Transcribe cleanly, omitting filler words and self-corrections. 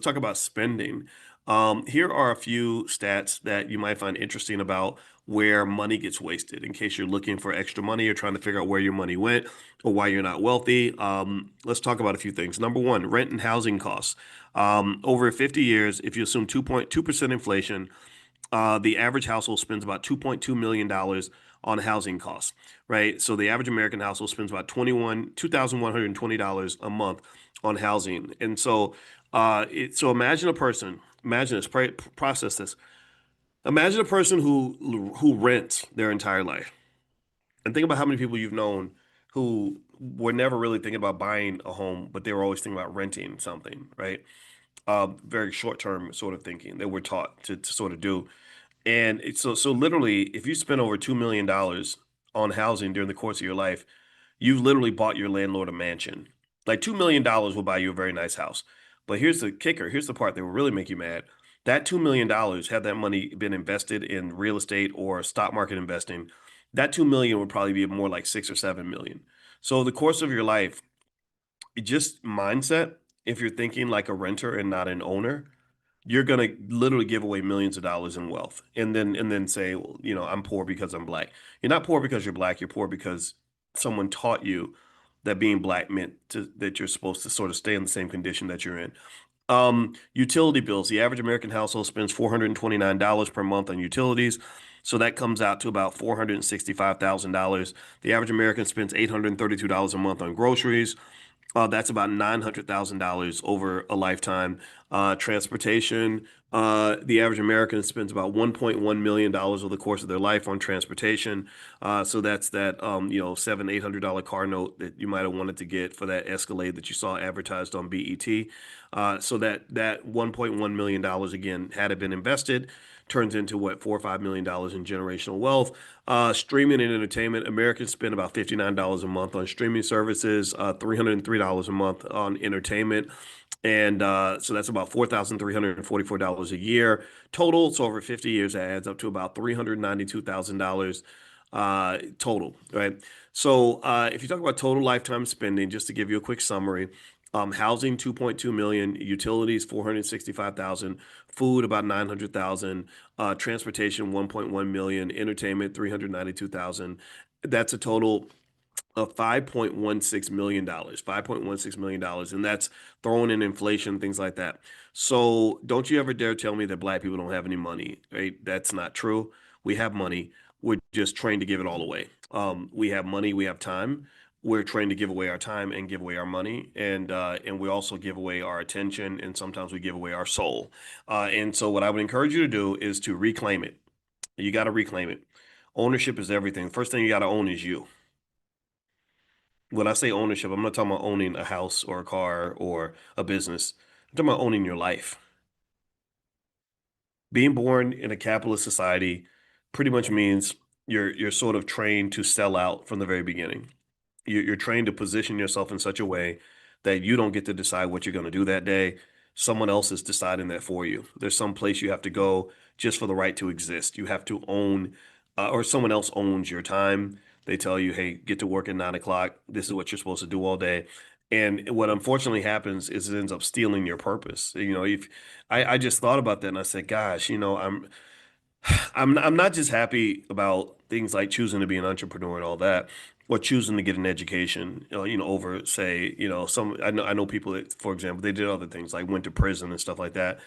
let's talk about spending. Here are a few stats that you might find interesting about where money gets wasted in case you're looking for extra money or trying to figure out where your money went or why you're not wealthy. Let's talk about a few things. Number one, rent and housing costs. Over 50 years, if you assume 2.2% inflation, the average household spends about $2.2 million on housing costs, right? So the average American household spends about $2,120 a month on housing. And so, so imagine a person, imagine this, process this. Imagine a person who rents their entire life, and think about how many people you've known who were never really thinking about buying a home, but they were always thinking about renting something, right? Very short-term sort of thinking that we're taught to sort of do. And so literally, if you spend over $2 million on housing during the course of your life, you've literally bought your landlord a mansion. Like $2 million will buy you a very nice house. But here's the kicker. Here's the part that will really make you mad. That $2 million, had that money been invested in real estate or stock market investing, that 2 million would probably be more like 6 or 7 million. So the course of your life, just mindset, if you're thinking like a renter and not an owner, you're gonna literally give away millions of dollars in wealth, and then say, well, I'm poor because I'm black. You're not poor because you're black. You're poor because someone taught you that being black meant that you're supposed to sort of stay in the same condition that you're in. Utility bills. The average American household spends $429 per month on utilities. So that comes out to about $465,000. The average American spends $832 a month on groceries. That's about $900,000 over a lifetime. Transportation, the average American spends about $1.1 million over the course of their life on transportation. So that's that, $700, $800 car note that you might have wanted to get for that Escalade that you saw advertised on BET. So that $1.1 million again, had it been invested, turns into what, $4 or $5 million in generational wealth. Streaming and entertainment, Americans spend about $59 a month on streaming services, $303 a month on entertainment. And so that's about $4,344 a year total. So over 50 years, that adds up to about $392,000 total, right? So if you talk about total lifetime spending, just to give you a quick summary, housing 2.2 million, utilities 465,000, food about 900,000, transportation 1.1 million, entertainment 392,000. That's a total of $5.16 million, $5.16 million, and that's throwing in inflation, things like that. So don't you ever dare tell me that black people don't have any money, right? That's not true. We have money. We're just trained to give it all away. We have money, we have time. We're trained to give away our time and give away our money, and we also give away our attention, and sometimes we give away our soul. And so, what I would encourage you to do is to reclaim it. You got to reclaim it. Ownership is everything. First thing you got to own is you. When I say ownership, I'm not talking about owning a house or a car or a business. I'm talking about owning your life. Being born in a capitalist society pretty much means you're sort of trained to sell out from the very beginning. You're trained to position yourself in such a way that you don't get to decide what you're going to do that day. Someone else is deciding that for you. There's some place you have to go just for the right to exist. You have to own, or someone else owns your time. They tell you, hey, get to work at 9 o'clock. This is what you're supposed to do all day. And what unfortunately happens is it ends up stealing your purpose. If I just thought about that and I said, gosh, I'm not just happy about things like choosing to be an entrepreneur and all that, or choosing to get an education, over say, some I know people that, for example, they did other things like went to prison and stuff like that.